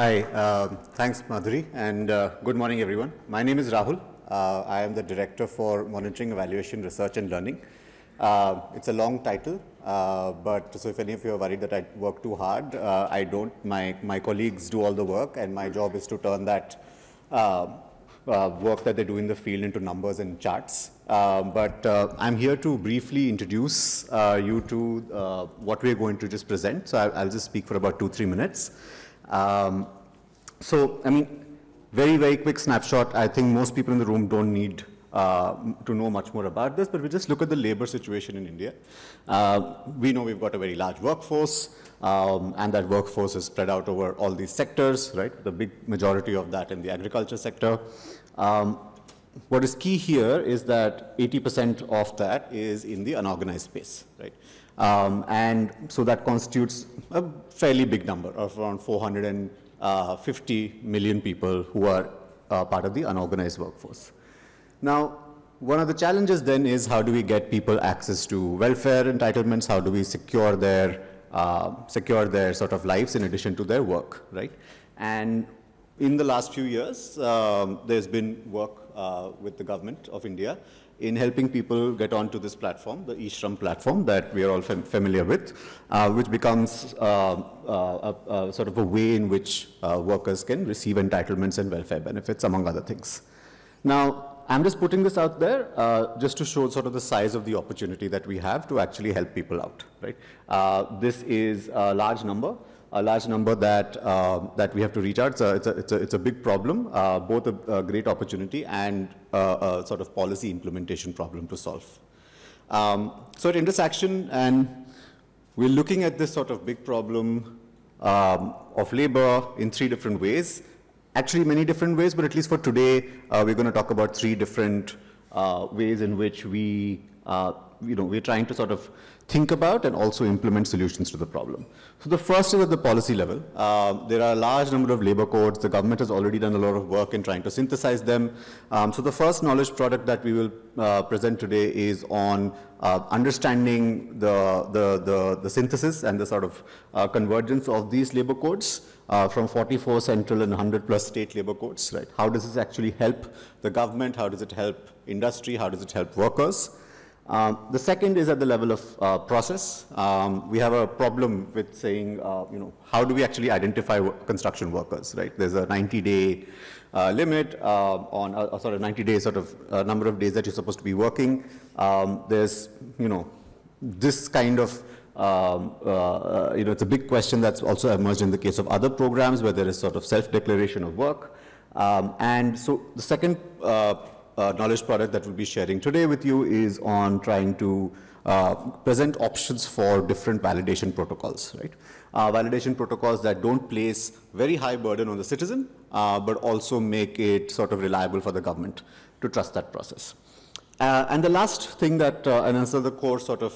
Hi, thanks Madhuri, and good morning everyone. My name is Rahul. I am the Director for Monitoring, Evaluation, Research and Learning. It's a long title, but so if any of you are worried that I work too hard, I don't. My colleagues do all the work, and my job is to turn that work that they do in the field into numbers and charts. But I'm here to briefly introduce you to what we're going to just present. So I'll just speak for about 2-3 minutes. So, I mean, very quick snapshot. I think most people in the room don't need to know much more about this, but we just look at the labor situation in India. We know we've got a very large workforce, and that workforce is spread out over all these sectors, right? The big majority of that in the agriculture sector. What is key here is that 80% of that is in the unorganized space, right? And so that constitutes a fairly big number of around 450 million people who are part of the unorganized workforce. Now, one of the challenges then is how do we get people access to welfare entitlements? How do we secure their sort of lives in addition to their work, right? And in the last few years, there's been work with the government of India in helping people get onto this platform, the E-Shram platform that we are all familiar with, which becomes sort of a way in which workers can receive entitlements and welfare benefits, among other things. Now, I'm just putting this out there just to show sort of the size of the opportunity that we have to actually help people out, right? This is a large number that that we have to reach out. It's a big problem, both a great opportunity and a sort of policy implementation problem to solve. So at Indus Action, and we're looking at this sort of big problem of labor in 3 different ways. Actually, many different ways, but at least for today, we're going to talk about 3 different ways in which we, we're trying to sort of think about and also implement solutions to the problem. So the first is at the policy level. There are a large number of labor codes. The government has already done a lot of work in trying to synthesize them. So the first knowledge product that we will present today is on understanding the synthesis and the sort of convergence of these labor codes from 44 central and 100+ state labor codes, right? How does this actually help the government? How does it help industry? How does it help workers? The second is at the level of process. We have a problem with saying, how do we actually identify construction workers, right? There's a 90-day limit on, 90-day sort of number of days that you're supposed to be working. There's, this kind of, it's a big question that's also emerged in the case of other programs where there is sort of self-declaration of work. And so the second knowledge product that we'll be sharing today with you is on trying to present options for different validation protocols, right? Validation protocols that don't place very high burden on the citizen, but also make it sort of reliable for the government to trust that process. And the last thing that, and also the core sort of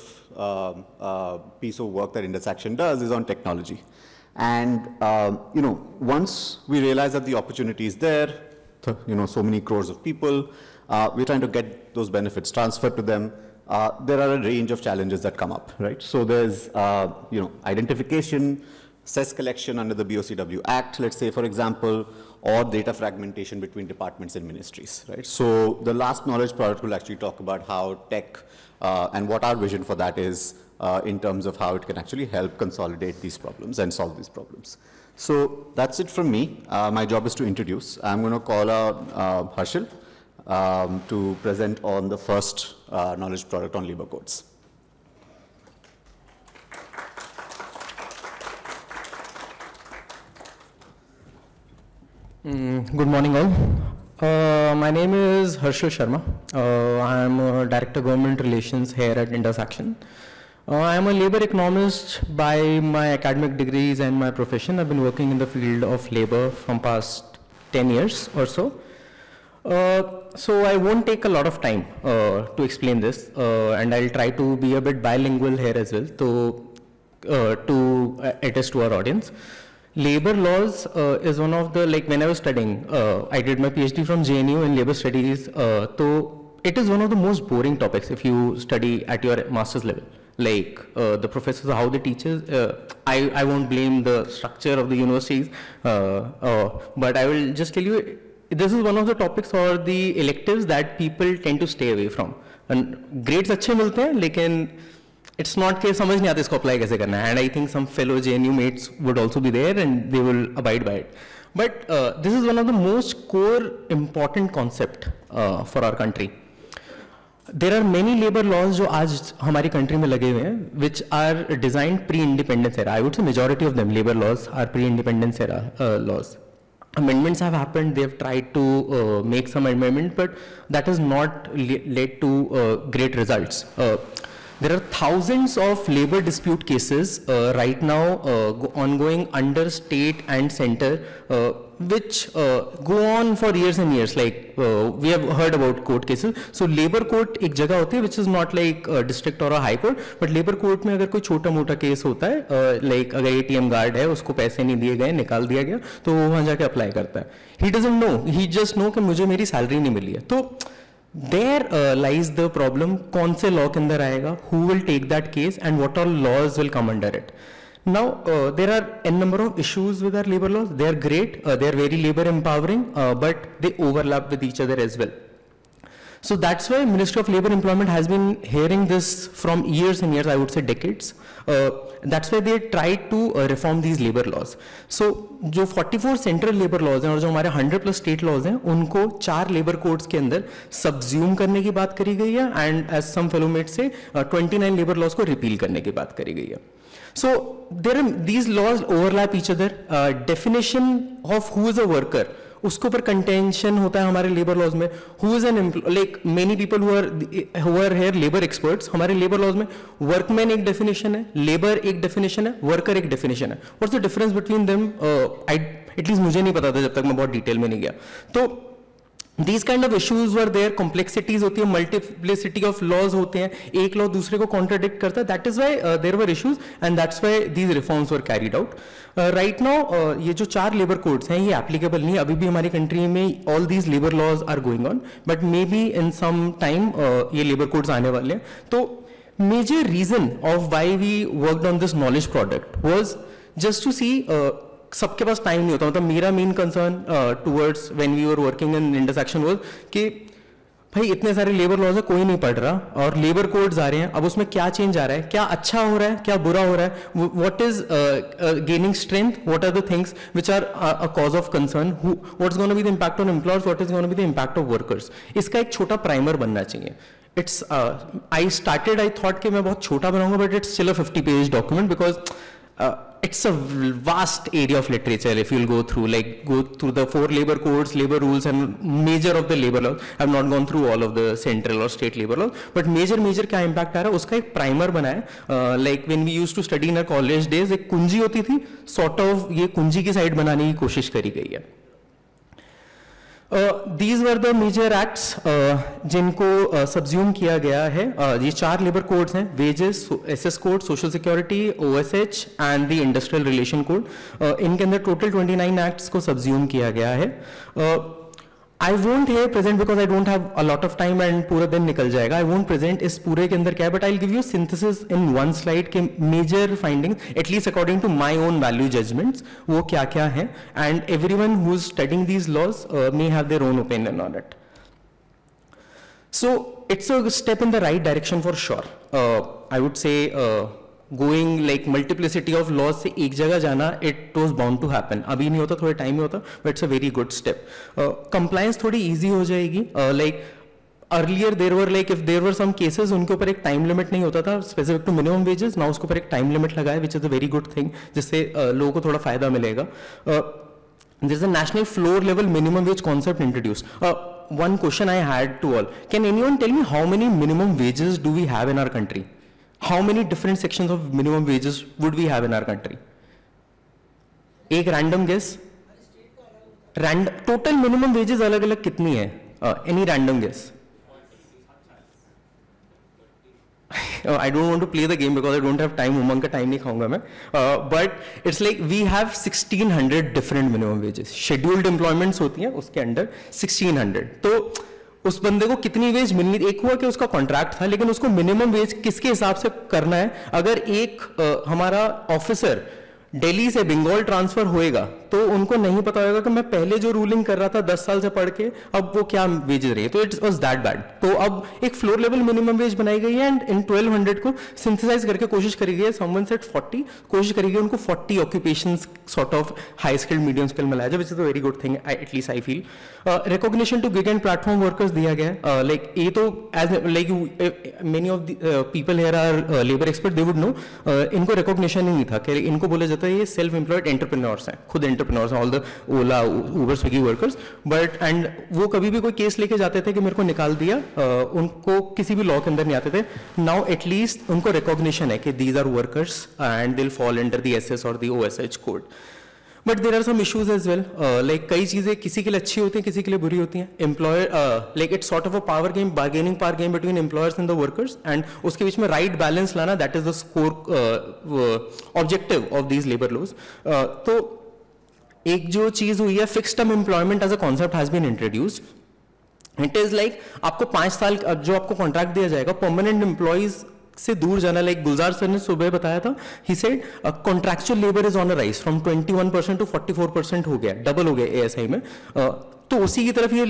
piece of work that Indus Action does is on technology. And, once we realize that the opportunity is there, so many crores of people, we're trying to get those benefits transferred to them. There are a range of challenges that come up, right? So there's, identification, cess collection under the BOCW Act, let's say, for example, or data fragmentation between departments and ministries, right? So the last knowledge product will actually talk about how tech and what our vision for that is in terms of how it can actually help consolidate these problems and solve these problems. So that's it from me. My job is to introduce. I'm going to call out Harshil to present on the first knowledge product on labor codes. Good morning all. My name is Harshil Sharma. I am a Director of Government Relations here at Indus Action. I am a labor economist by my academic degrees and my profession. I've been working in the field of labor from past 10 years or so. So I won't take a lot of time to explain this, and I'll try to be a bit bilingual here as well to attest to our audience. Labor laws is one of the, when I was studying, I did my PhD from JNU in labor studies, so it is one of the most boring topics if you study at your master's level. like the professors, how the teachers, I won't blame the structure of the universities, but I will just tell you, this is one of the topics or the electives that people tend to stay away from. And grades अच्छे मिलते हैं, लेकिन it's not कि समझ नहीं आता इसको apply कैसे करना है. And I think some fellow JNU mates would also be there and they will abide by it. But this is one of the most core important concept for our country. There are many labor laws जो आज हमारी country में लगे हुए हैं, which are designed pre-independence era. I would say majority of them labor laws are pre-independence era laws. Amendments have happened. They have tried to make some amendment, but that has not led to great results. There are thousands of labor dispute cases right now ongoing under state and center, which go on for years and years. Like we have heard about court cases. So labor court एक जगह होती है, which is not like a district or a high court, but labor court में अगर कोई छोटा मोटा case होता है, like अगर ATM guard है, उसको पैसे नहीं दिए गए, निकाल दिया गया, तो वो वहाँ जाके अप्लाई करता है. He doesn't know. He just know कि मुझे मेरी सैलरी नहीं मिली है. तो there lies the problem. कौन से law के अंदर आएगा? Who will take that case and what all laws will come under it? Now there are a number of issues with our labor laws. They are great. They are very labor empowering, but they overlap with each other as well. So that's why Ministry of Labour Employment has been hearing this from years and years, I would say decades. That's why they tried to reform these labor laws. So जो 44 central labor laws हैं और जो हमारे 100+ state laws हैं, उनको 4 labor codes के अंदर subsume करने की बात करी गई है, and as some fellow mates say, 29 labor laws को repeal करने की बात करी गई है. So there are these laws overlap each other. Definition of who is a worker, उसके ऊपर contention होता है हमारे labor laws में. Who is an employee? Like many people who are here labor experts, हमारे labor laws में workman एक definition है, labor एक definition है, worker एक definition है. What's the difference between them? At least मुझे नहीं पता था जब तक मैं बहुत detail में नहीं गया. तो these kind of issues were there, complexities होती है, multiplicity of laws होते हैं, एक law दूसरे को contradict करता है. That is why there were issues and that's why these reforms were carried out. Right now ये जो 4 labor codes हैं, ये applicable नहीं, अभी भी हमारी country में all these labor laws are going on, but maybe in some time ये labor codes आने वाले हैं. तो major reason of why we worked on this knowledge product was just to see सबके पास टाइम नहीं होता. मतलब मेरा main concern towards when we were working in Indus Action was कि भाई इतने सारे लेबर लॉज है, कोई नहीं पढ़ रहा और लेबर कोड्स आ रहे हैं, अब उसमें क्या चेंज आ रहा है, क्या अच्छा हो रहा है, क्या बुरा हो रहा है, what is gaining strength, what are the things which are a cause of concern, what's gonna be the impact on employers, what is gonna be the impact of workers. इसका एक छोटा प्राइमर बनना चाहिए. इट्स आई थॉट कि मैं बहुत छोटा बनाऊंगा, but it's still a 50-page document because it's a vast area of literature. If you'll go through the 4 labor codes, labor rules, and major of the labor laws. I've not gone through all of the central or state labor laws, but major क्या impact आ रहा है, उसका एक primer बना है. Like when we used to study in our college days, एक कुंजी होती थी, sort of ये कुंजी की side बनाने की कोशिश करी गई है. These were the major acts जिनको subsume किया गया है. ये 4 labor codes हैं, wages, SS code, social security, OSH and the industrial relation code. इनके अंदर total 29 acts को subsume किया गया है. I won't here present because I don't have a lot of time and पूरा दिन निकल जाएगा. I won't present इस पूरे के अंदर क्या है, but I'll give you synthesis in one slide के major findings, at least according to my own value judgments, वो क्या क्या है, and everyone who's studying these laws may have their own opinion on it. So it's a step in the right direction for sure. I would say going like multiplicity of laws से एक जगह जाना, it was bound to happen. अभी नहीं होता, थोड़े time में होता, but it's a very good step. Compliance थोड़ी easy हो जाएगी. Like earlier there were like if there were some cases उनके ऊपर एक time limit नहीं होता था specific to minimum wages, now उसके ऊपर एक time limit लगा है, which is a very good thing, जिससे लोगों को थोड़ा फायदा मिलेगा. There's a national floor level minimum wage concept introduced. One question I had to all: can anyone tell me how many minimum wages do we have in our country? How many different sections of minimum wages would we have in our country? एक random guess. Total minimum wages अलग अलग कितनी है? Any random guess? I don't want to play the game because I don't have time. उमंग का time नहीं खाऊंगा मैं. But it's like we have 1600 different minimum wages. Scheduled employments होती हैं उसके अंदर 1600. तो उस बंदे को कितनी वेज मिलनी, एक हुआ कि उसका कॉन्ट्रैक्ट था लेकिन उसको मिनिमम वेज किसके हिसाब से करना है। अगर एक हमारा ऑफिसर दिल्ली से बंगाल ट्रांसफर होएगा तो उनको नहीं पता होगा कि मैं पहले जो रूलिंग कर रहा था 10 साल से पढ़ के अब वो क्या वेज रही है, तो इट वाज दैट बैड। तो अब एक फ्लोर लेवल मिनिमम वेज बनाई गई है एंड इन 1200 को सिंथेसाइज करके कोशिश करी गई है, समवन सेट 40, कोशिश करी गई उनको 40 occupations sort of high skilled medium skilled में लाया जाए, which is a very good thing at least I feel. Recognition to gig and platform workers दिया गया है, लाइक ये तो as like many of the people here are labour expert, they would know, इनको recognition ही नहीं था कि इनको बोला जाता है ये सेल्फ एम्प्लॉयड एंटरप्रेन्योर्स हैं, खुद एंटरप्रेन्योर्स हैं, all the Ola Uber Swiggy workers, but and वो कभी भी कोई केस लेके जाते थे कि मेरे को निकाल दिया, उनको किसी भी लॉ के अंदर नहीं आते थे। नाउ एटलीस्ट उनको रिकॉग्निशन है कि these are workers and they'll fall under the SS और the OSH code. But there are some issues as well, like कई चीजें किसी के लिए अच्छी होती हैं, किसी के लिए बुरी होती हैं। Employer like it's sort of a power game, bargaining power game between employers and the workers, and उसके बीच में राइट बैलेंस लाना, that is the score objective of these labour laws. तो एक जो चीज हुई है, fixed term employment as a concept has been introduced. It is like आपको 5 साल जो आपको कॉन्ट्रैक्ट दिया जाएगा, परमानेंट एम्प्लॉइज से दूर जाना, लाइक गुलजार सर ने सुबह बताया था, he said contractual labour is on a rise from 21% to 44% हो गया, डबल हो गया एएसआई में। तो उसी की तरफ ये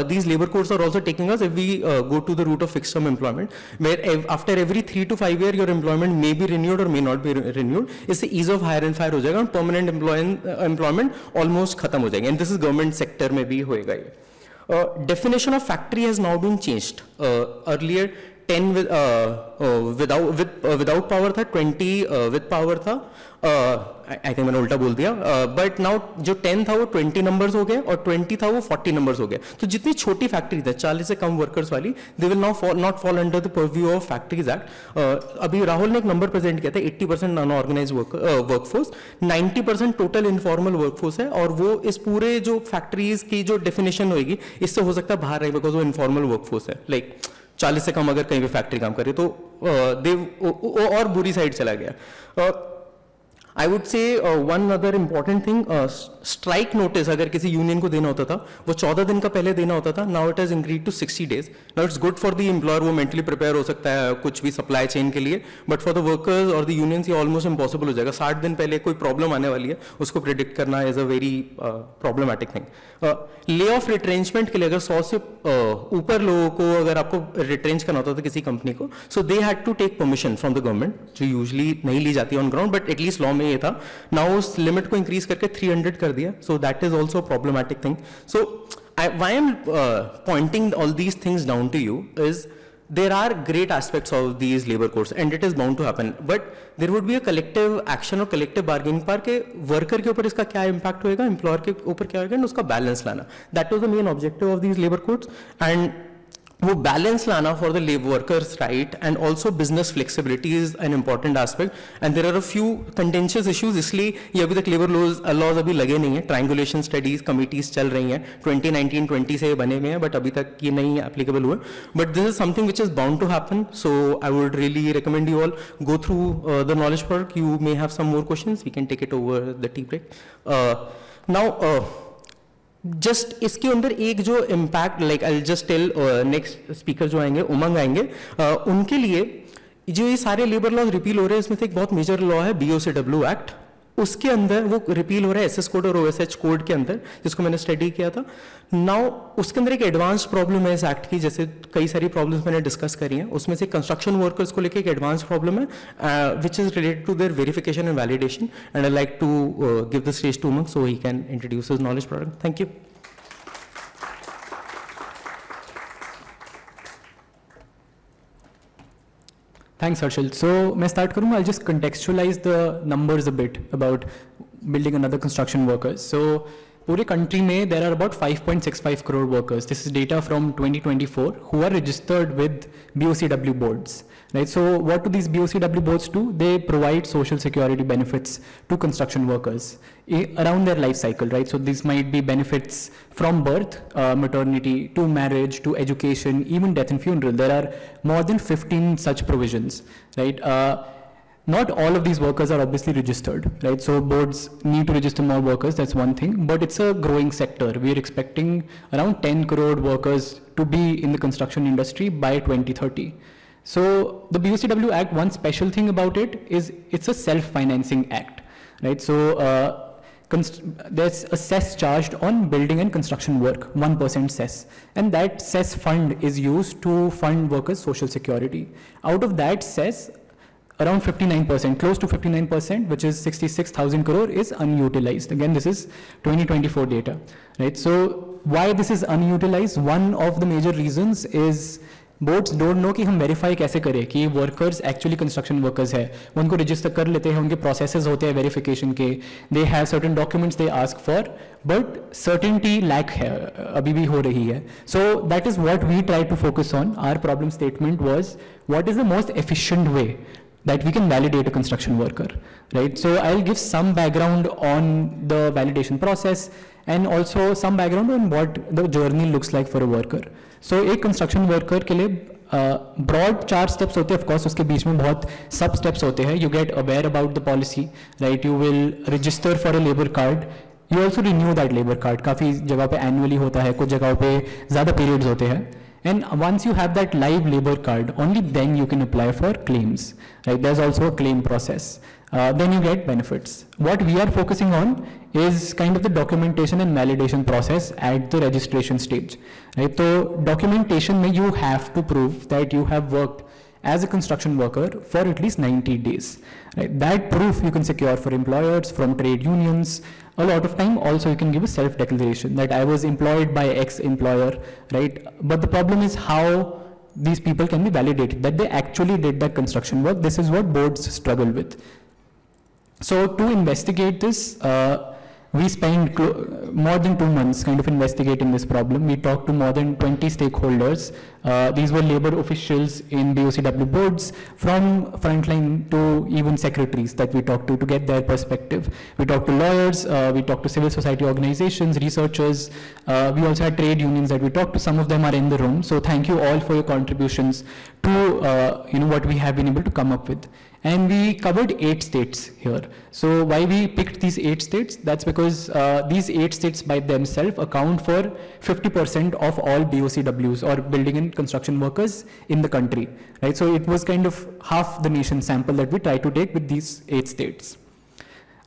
these labour codes are also taking us if we go to the route of fixed term employment, where after every 3 to 5 year your employment may be renewed और मे नॉट बी रिन्यूड। इससे ease of hire and fire हो जाएगा और permanent employment almost खत्म हो जाएगा, and this is government sector में भी होएगा ये। Definition of factory has now been changed. Earlier 10 without power था, 20 विद पावर था, आई थिंक मैंने उल्टा बोल दिया, बट नाउ जो 10 था वो 20 नंबर्स हो गए और 20 था वो 40 नंबर्स हो गए। तो जितनी छोटी फैक्ट्री है 40 से कम वर्कर्स वाली, they will now not fall under the purview of factories act. अभी राहुल ने एक नंबर प्रेजेंट किया था, 80% unorganise workforce, 90% total informal workforce है, और वो इस पूरे जो फैक्ट्रीज की जो डेफिनेशन होगी इससे हो सकता है बाहर रहे, बिकॉज वो इनफॉर्मल वर्कफोर्स है। लाइक 40 से कम अगर कहीं भी फैक्ट्री काम करे तो और बुरी साइड चला गया। I would say one other important thing, strike notice अगर किसी यूनियन को देना होता था वो 14 दिन का पहले देना होता था, now it has increase to 60 days। Now it's good for the employer, वो मेंटली प्रिपेयर हो सकता है कुछ भी सप्लाई चेन के लिए, बट फॉर द वर्कर्स और द यूनियंस ये ऑलमोस्ट इम्पॉसिबल हो जाएगा। 60 दिन पहले कोई प्रॉब्लम आने वाली है उसको प्रिडिक्ट करना is a very problematic thing. Lay off retrenchment के लिए अगर 100 से ऊपर लोगों को अगर आपको रिट्रेंच करना होता था किसी कंपनी को, so they had to take permission from the government, जो यूजली नहीं ली जाती on ground, but at least law में ये था। नाउ उस लिमिट को इंक्रीज करके 300 कर दिया, so that is also problematic thing. So why I'm pointing all these things down to you is there are great aspects of these labor codes and it is bound to happen, but there would be a collective action और collective bargaining power के worker के ऊपर इसका क्या impact होएगा, employer के ऊपर क्या होएगा, and उसका balance लाना, that was the main objective of these labor codes। and वो बैलेंस लाना for the labour workers right and also business flexibility is an important aspect, and there are a few contentious issues, इसलिए ये अभी तक labour laws अभी लगे नहीं है। ट्रायंगुलेशन स्टडीज कमिटीज चल रही हैं, 2019-20 से बने हुए हैं, बट अभी तक ये नहीं एप्लीकेबल हुए, but this is something which is bound to happen. So I would really recommend you all go through the knowledge work, you may have some more questions, we can take it over the tea break. Now just इसके अंदर एक जो impact, like I just tell next speaker जो आएंगे, उमंग आएंगे, उनके लिए जो ये सारे लेबर लॉज रिपील हो रहे हैं, इसमें से एक बहुत मेजर लॉ है BOCW एक्ट, उसके अंदर वो रिपील हो रहा है SS कोड और OSH कोड के अंदर, जिसको मैंने स्टडी किया था। नाउ उसके अंदर एक एडवांस प्रॉब्लम है इस एक्ट की, जैसे कई सारी प्रॉब्लम्स मैंने डिस्कस करी हैं, उसमें से कंस्ट्रक्शन वर्कर्स को लेकर एक एडवांस प्रॉब्लम है which is related to their verification and validation, and I like to give the stage to Umang so he can introduce his knowledge product. Thank you. Thanks, Harshil. So, मैं start करूँगा. I'll just contextualize the numbers a bit about building another construction workers. So, पूरे country में there are about 5.65 crore workers. This is data from 2024 who are registered with BOCW boards. Right. So, what do these BOCW boards do? They provide social security benefits to construction workers around their life cycle. Right. So, these might be benefits from birth, maternity, to marriage, to education, even death and funeral. There are more than 15 such provisions. Right. Not all of these workers are obviously registered, right? So boards need to register more workers, that's one thing, but it's a growing sector. We're expecting around 10 crore workers to be in the construction industry by 2030. So the BOCW Act, one special thing about it is it's a self-financing act, right? So there's a cess charged on building and construction work, 1% cess. And that cess fund is used to fund workers' social security. Out of that cess, around 59%, close to 59%, which is 66,000 crore, is unutilized. Again, this is 2024 data, right? So why this is unutilized? One of the major reasons is boards don't know कि हम verify कैसे करें कि workers actually construction workers है. वो उनको register कर लेते हैं, उनके processes होते हैं verification के. They have certain documents they ask for, but certainty lack है, अभी भी हो रही है. So that is what we try to focus on. Our problem statement was, what is the most efficient way that we can validate a construction worker, right? So I'll give some background on the validation process and also some background on what the journey looks like for a worker. So एक construction worker के लिए broad 4 steps होते हैं, of course उसके बीच में बहुत sub steps होते हैं. You get aware about the policy, right? You will register for a labor card. You also renew that labor card. काफ़ी जगह पे annually होता है, कुछ जगहों पे ज़्यादा periods होते हैं. And once you have that live labor card, only then you can apply for claims, right? There's also a claim process. Then you get benefits. What we are focusing on is kind of the documentation and validation process at the registration stage, right? So documentation mein you have to prove that you have worked as a construction worker for at least 90 days, right? That proof you can secure for employers, from trade unions. A lot of time also you can give a self-declaration that I was employed by X employer, right? But the problem is how these people can be validated, that they actually did that construction work. This is what boards struggle with. So to investigate this, we spent more than 2 months kind of investigating this problem. We talked to more than 20 stakeholders. These were labor officials in BOCW boards, from frontline to even secretaries that we talked to get their perspective. We talked to lawyers, we talked to civil society organizations, researchers. We also had trade unions that we talked to. Some of them are in the room. So thank you all for your contributions to what we have been able to come up with. And we covered 8 states here. So why we picked these 8 states? That's because these 8 states by themselves account for 50% of all BOCWs, or building and construction workers in the country, right? So it was kind of half the nation sample that we try to take with these 8 states.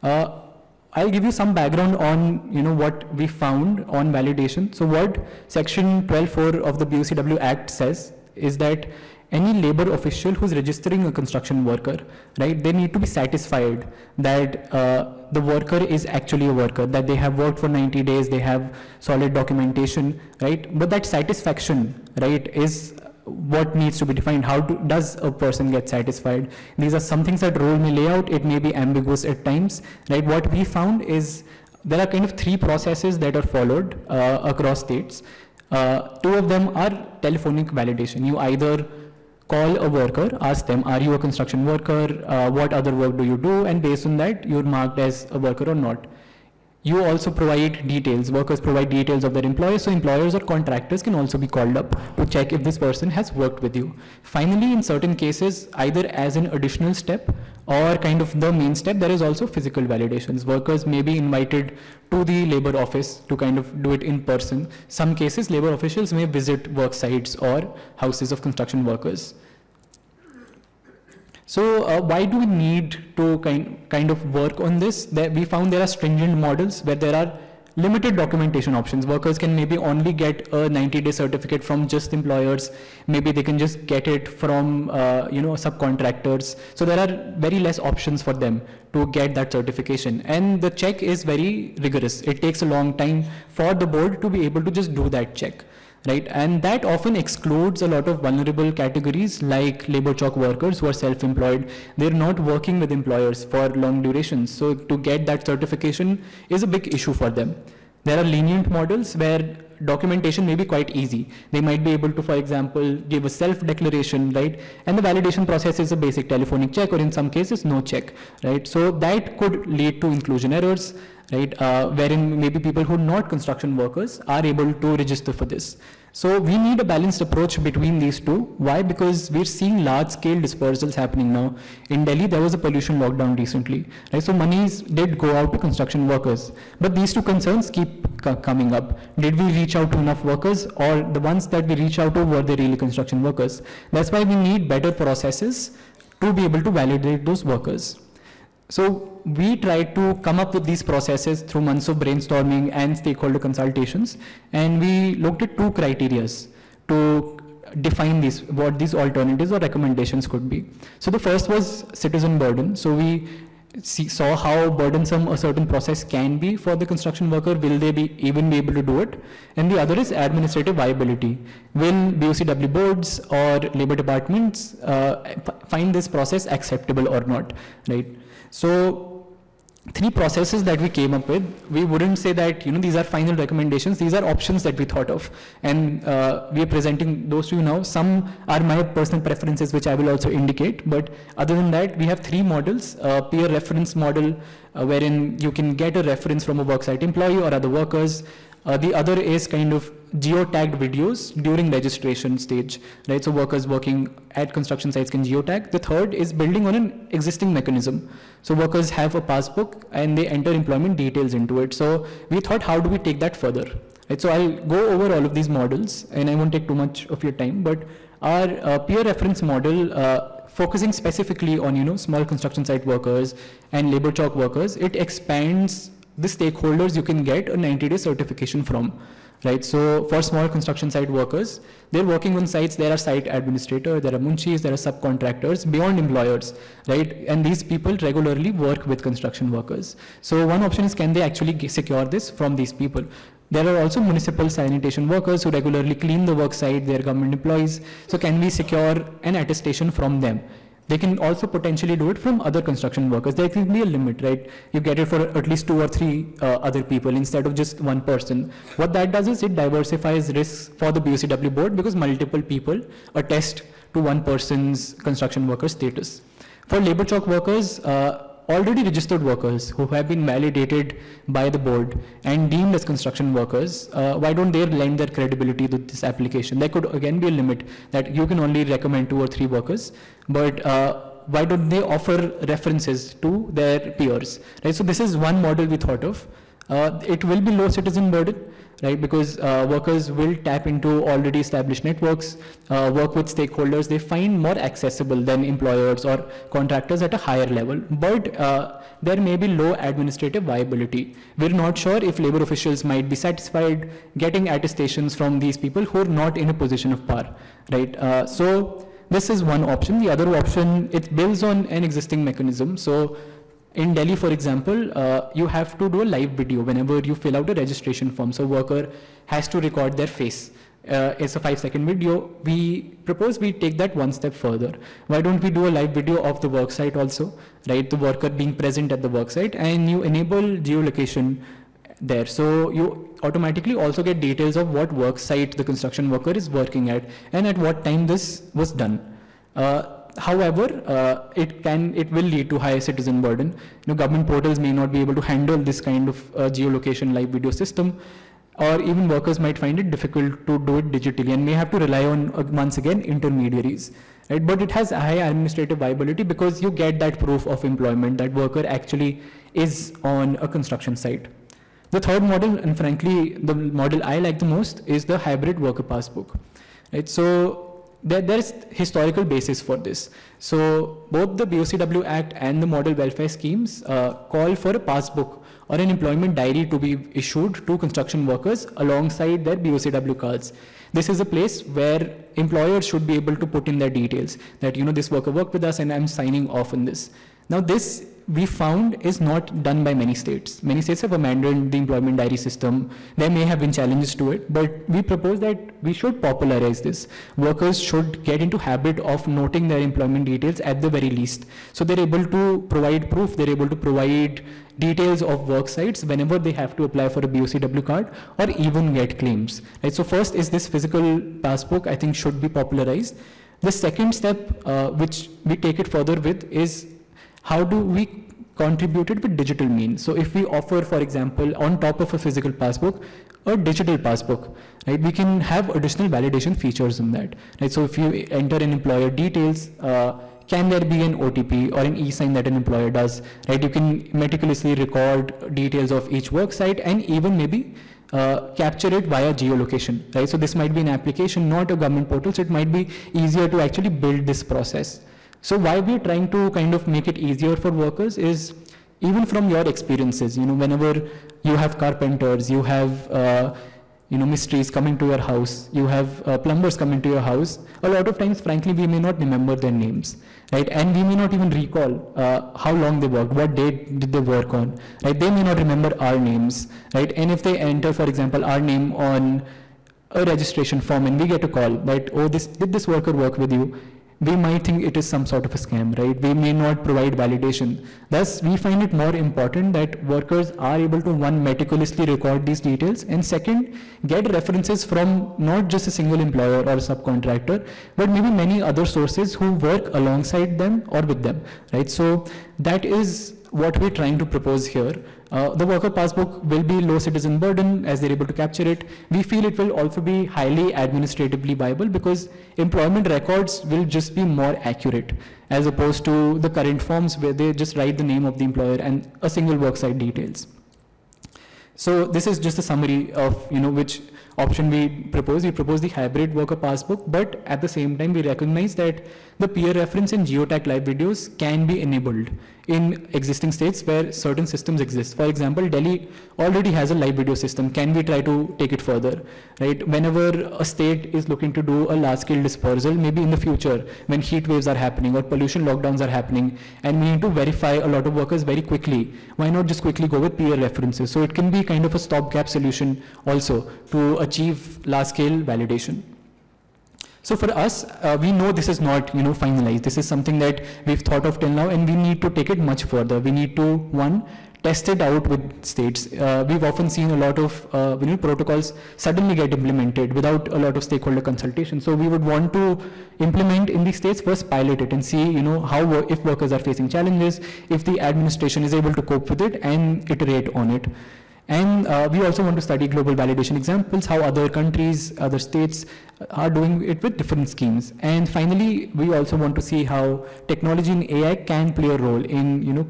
I'll give you some background on what we found on validation. So what section 12(4) of the BOCW Act says is that any labor official who's registering a construction worker, right, they need to be satisfied that the worker is actually a worker, that they have worked for 90 days, they have solid documentation, right? But that satisfaction, right, is what needs to be defined. How does a person get satisfied? These are some things that role may lay out. It may be ambiguous at times, right? What we found is there are kind of 3 processes that are followed across states. 2 of them are telephonic validation. You either call a worker, ask them, are you a construction worker? What other work do you do? And based on that, you're marked as a worker or not. You also provide details. Workers provide details of their employers, so employers or contractors can also be called up to check if this person has worked with you. Finally, in certain cases, either as an additional step or kind of the main step, there is also physical validations. Workers may be invited to the labor office to kind of do it in person. Some cases, labor officials may visit work sites or houses of construction workers. So why do we need to kind of work on this? We found there are stringent models where there are limited documentation options. Workers can maybe only get a 90-day certificate from just employers. Maybe they can just get it from subcontractors. So there are very less options for them to get that certification. And the check is very rigorous. It takes a long time for the board to be able to just do that check, right? And that often excludes a lot of vulnerable categories like labor chalk workers who are self-employed. They're not working with employers for long durations. So to get that certification is a big issue for them. There are lenient models where documentation may be quite easy. They might be able to, for example, give a self-declaration, right? And the validation process is a basic telephonic check, or in some cases, no check, right? So that could lead to inclusion errors, right? Wherein maybe people who are not construction workers are able to register for this. So we need a balanced approach between these two. Why? Because we're seeing large-scale dispersals happening now. In Delhi, there was a pollution lockdown recently, right? So monies did go out to construction workers. But these two concerns keep coming up. Did we reach out to enough workers, or the ones that we reach out to, were they really construction workers? That's why we need better processes to be able to validate those workers. So we tried to come up with these processes through months of brainstorming and stakeholder consultations, and we looked at two criteria to define what these alternatives or recommendations could be. So the first was citizen burden. So we saw how burdensome a certain process can be for the construction worker. Will they even be able to do it? And the other is administrative viability. Will BOCW boards or labor departments find this process acceptable or not, right? So three processes that we came up with. We wouldn't say that these are final recommendations. These are options that we thought of, and we are presenting those to you now. Some are my personal preferences, which I will also indicate. But other than that, we have three models: peer reference model, wherein you can get a reference from a worksite employee or other workers. The other is kind of geotagged videos during registration stage, right? So workers working at construction sites can geotag. The third is building on an existing mechanism. So workers have a passbook and they enter employment details into it. So we thought, how do we take that further? Right? So I'll go over all of these models, and I won't take too much of your time, but our peer reference model, focusing specifically on small construction site workers and labor chalk workers, it expands the stakeholders you can get a 90-day certification from, right? So for small construction site workers, they're working on sites. There are site administrators, there are munchis, there are subcontractors beyond employers, right? And these people regularly work with construction workers. So one option is, can they actually secure this from these people? There are also municipal sanitation workers who regularly clean the work site. They are government employees. So can we secure an attestation from them? They can also potentially do it from other construction workers. There can be a limit, right? You get it for at least 2 or 3 other people instead of just one person. What that does is it diversifies risks for the BOCW board, because multiple people attest to one person's construction worker status. For labor chalk workers, already registered workers who have been validated by the board and deemed as construction workers, why don't they lend their credibility to this application? There could again be a limit that you can only recommend 2 or 3 workers, but why don't they offer references to their peers, right? So this is one model we thought of. It will be low citizen burden, right? Because workers will tap into already established networks, work with stakeholders. They find more accessible than employers or contractors at a higher level. But there may be low administrative viability. We're not sure if labor officials might be satisfied getting attestations from these people who are not in a position of power, right? So this is one option. The other option, it builds on an existing mechanism. So in Delhi, for example, you have to do a live video whenever you fill out a registration form. So worker has to record their face. It's a 5-second video. We propose we take that one step further. Why don't we do a live video of the work site also, right? The worker being present at the work site, and you enable geolocation there. So you automatically also get details of what work site the construction worker is working at and at what time this was done. However, it will lead to high citizen burden. Government portals may not be able to handle this kind of geolocation live video system, or even workers might find it difficult to do it digitally and may have to rely on, once again, intermediaries. Right? But it has a high administrative viability because you get that proof of employment, that worker actually is on a construction site. The third model, and frankly, the model I like the most, is the hybrid worker passbook. Right? So there is historical basis for this. So both the BOCW Act and the model welfare schemes call for a passbook or an employment diary to be issued to construction workers alongside their BOCW cards. This is a place where employers should be able to put in their details that, this worker worked with us and I'm signing off on this. Now this we found is not done by many states. Many states have abandoned the employment diary system. There may have been challenges to it, but we propose that we should popularize this. Workers should get into habit of noting their employment details at the very least. So they're able to provide proof, they're able to provide details of work sites whenever they have to apply for a BOCW card or even get claims. Right? So first is this physical passbook, I think should be popularized. The second step, which we take it further with, is how do we contribute it with digital means? So if we offer, for example, on top of a physical passbook, a digital passbook, right? We can have additional validation features in that, right? So if you enter an employer details, can there be an OTP or an e-sign that an employer does, right? You can meticulously record details of each work site and even maybe capture it via geolocation, right? So this might be an application, not a government portal, so it might be easier to actually build this process. So why we're trying to kind of make it easier for workers is, even from your experiences, whenever you have carpenters, you have mistries coming to your house, you have plumbers coming to your house, a lot of times, frankly, we may not remember their names, right? And we may not even recall how long they worked, what date did they work on, right? They may not remember our names, right? And if they enter, for example, our name on a registration form and we get a call, right? Oh, did this worker work with you? We might think it is some sort of a scam, right? We may not provide validation. Thus, we find it more important that workers are able to, one, meticulously record these details, and second, get references from not just a single employer or a subcontractor, but maybe many other sources who work alongside them or with them, right? So that is what we're trying to propose here. The worker passbook will be low citizen burden as they're able to capture it. We feel it will also be highly administratively viable because employment records will just be more accurate as opposed to the current forms where they just write the name of the employer and a single worksite details. So this is just a summary of which option we propose. We propose the hybrid worker passbook, but at the same time we recognize that the peer reference and geotag live videos can be enabled in existing states where certain systems exist. For example, Delhi already has a live video system. Can we try to take it further, right? Whenever a state is looking to do a large-scale dispersal, maybe in the future when heat waves are happening or pollution lockdowns are happening and we need to verify a lot of workers very quickly, why not just quickly go with peer references? So it can be kind of a stopgap solution also to achieve large-scale validation. So for us, we know this is not finalized. This is something that we've thought of till now, and we need to take it much further. We need to, one, test it out with states. We've often seen a lot of protocols suddenly get implemented without a lot of stakeholder consultation. So we would want to implement in the states, first pilot it and see how, if workers are facing challenges, if the administration is able to cope with it and iterate on it. And we also want to study global validation examples, how other countries, other states are doing it with different schemes. And finally, we also want to see how technology and AI can play a role in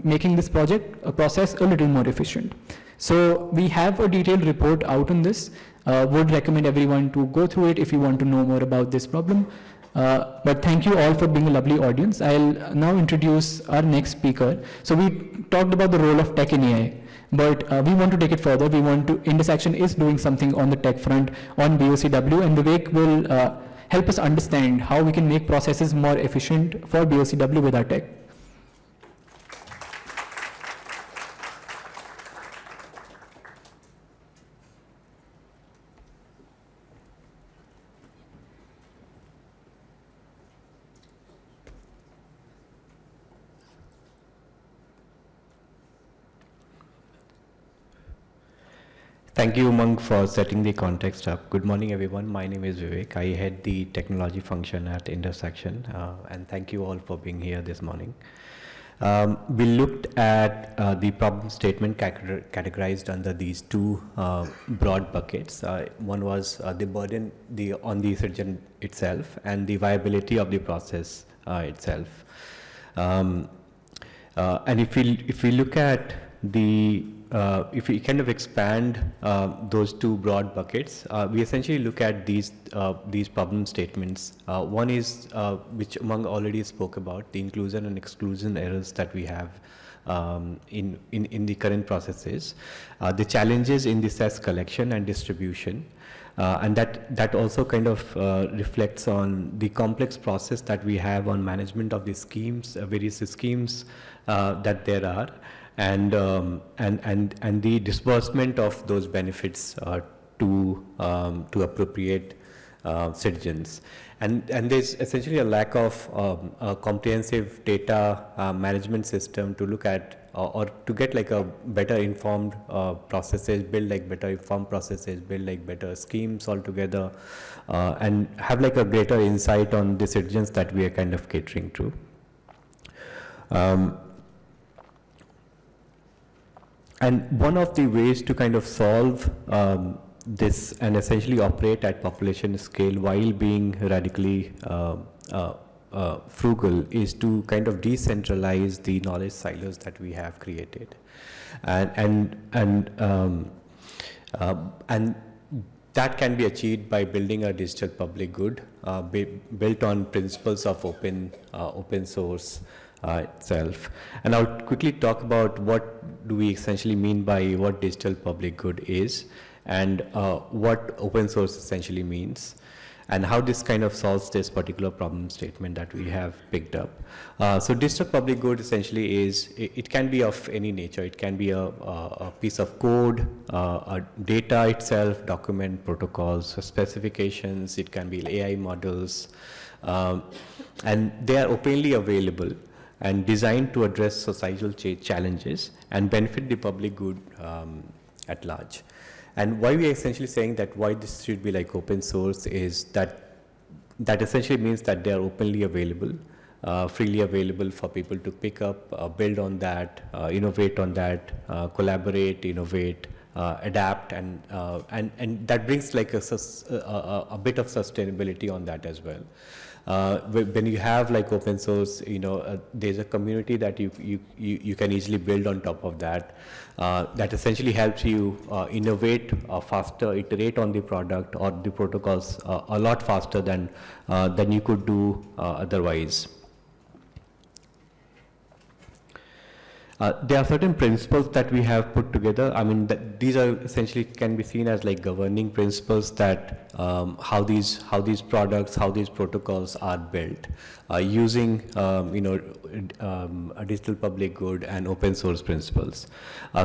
making this process a little more efficient. So we have a detailed report out on this. Would recommend everyone to go through it if you want to know more about this problem. But thank you all for being a lovely audience. I'll now introduce our next speaker. So we talked about the role of tech in AI. But we want to take it further. We want to, Indus Action is doing something on the tech front on BOCW, and Vivek will help us understand how we can make processes more efficient for BOCW with our tech. Thank you, Umang, for setting the context up. Good morning, everyone. My name is Vivek. I head the technology function at Indus Action, and thank you all for being here this morning. We looked at the problem statement categorized under these two broad buckets. One was the burden on the citizen itself and the viability of the process itself. And if we look at the if we kind of expand those two broad buckets, we essentially look at these problem statements. One is, which Umang already spoke about, the inclusion and exclusion errors that we have in the current processes, the challenges in the SAS collection and distribution, and that also kind of reflects on the complex process that we have on management of the schemes, various schemes that there are, and the disbursement of those benefits to appropriate citizens. And there's essentially a lack of a comprehensive data management system to look at or to get like a better informed processes, build like better informed processes, build like better schemes altogether, and have like a greater insight on the citizens that we are kind of catering to. And one of the ways to kind of solve this and essentially operate at population scale while being radically frugal is to kind of decentralize the knowledge silos that we have created, and that can be achieved by building a digital public good built on principles of open source itself. And I'll quickly talk about what do we essentially mean by what digital public good is, and what open source essentially means, and how this kind of solves this particular problem statement that we have picked up. So digital public good essentially is, it can be of any nature. It can be a piece of code, a data itself, document, protocols, specifications. It can be AI models, and they are openly available and designed to address societal challenges and benefit the public good at large. And why we are essentially saying that why this should be like open source is that essentially means that they are openly available, freely available for people to pick up, build on that, innovate on that, collaborate, innovate, adapt, and that brings like a bit of sustainability on that as well. When you have like open source, there's a community that you can easily build on top of that. That essentially helps you innovate faster, iterate on the product or the protocols a lot faster than you could do otherwise. There are certain principles that we have put together. I mean, these are essentially can be seen as like governing principles that how these products, how these protocols are built using a digital public good and open source principles.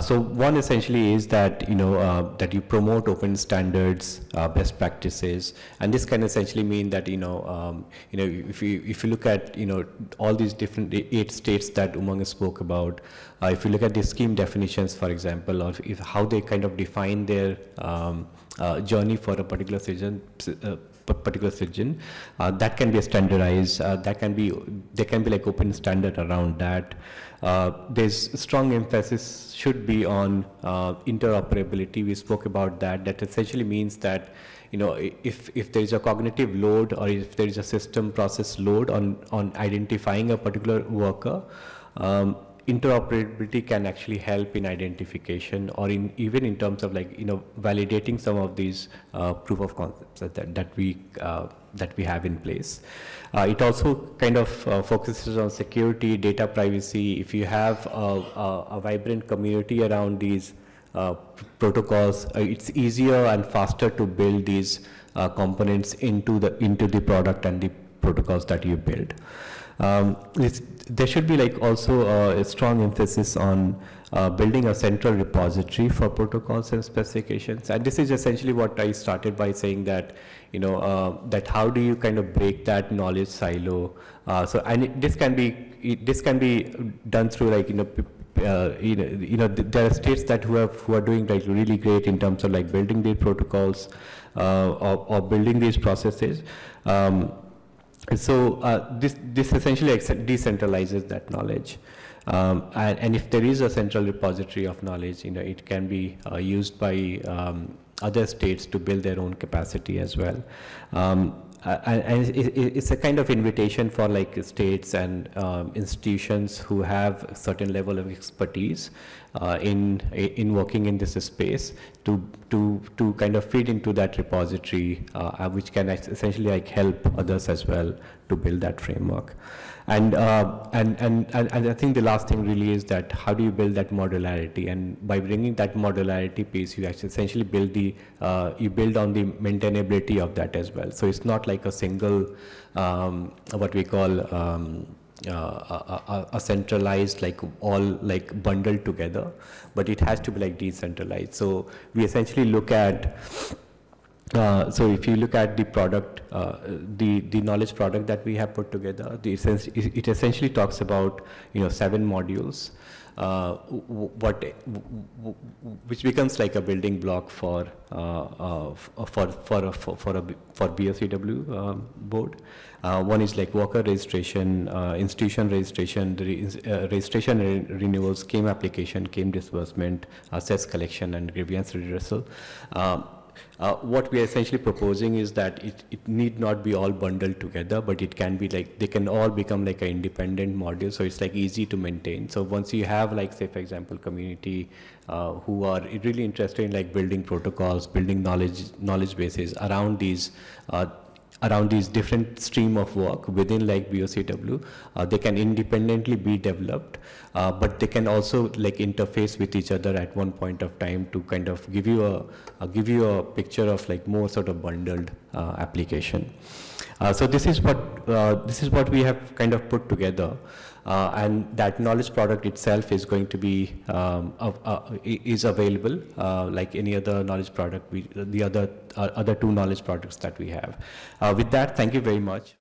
So one essentially is that that you promote open standards, best practices, and this can essentially mean that if you look at all these different 8 states that Umang spoke about. If you look at the scheme definitions, for example, or how they kind of define their journey for a particular citizen, that can be standardized. There can be like open standard around that. There's strong emphasis should be on interoperability. We spoke about that. That essentially means that if there is a cognitive load or if there is a system process load on identifying a particular worker. Interoperability can actually help in identification or even in terms of like validating some of these proof of concepts that we have in place. It also kind of focuses on security, data privacy. If you have a vibrant community around these protocols, it's easier and faster to build these components into the product and the protocols that you build. There should be like also a strong emphasis on building a central repository for protocols and specifications. And this is essentially what I started by saying that, that how do you kind of break that knowledge silo? This can be done through like, there are states that who are doing like really great in terms of like building their protocols or building these processes. So this essentially decentralizes that knowledge, and if there is a central repository of knowledge, it can be used by other states to build their own capacity as well. it's a kind of invitation for like states and institutions who have a certain level of expertise in working in this space to kind of feed into that repository, which can essentially like help others as well to build that framework. And I think the last thing really is that how do you build that modularity? And by bringing that modularity piece, you actually essentially build the you build on the maintainability of that as well. So it's not like a single what we call a centralized, like all like bundled together, but it has to be like decentralized. So we essentially look at so if you look at the product, the knowledge product that we have put together, it essentially talks about 7 modules, which becomes like a building block for BOCW board. One is like worker registration, institution registration, registration renewal, scheme application, scheme disbursement, assets collection, and grievance redressal. What we are essentially proposing is that it need not be all bundled together, but it can be like, they can all become like an independent module, so it's like easy to maintain. So once you have like, say for example, community who are really interested in like building protocols, building knowledge bases around these different stream of work within like BOCW, they can independently be developed, but they can also like interface with each other at one point of time to kind of give you a picture of like more sort of bundled application. So this is what we have kind of put together. And that knowledge product itself is going to be is available like any other knowledge product. The other 2 knowledge products that we have. With that, thank you very much.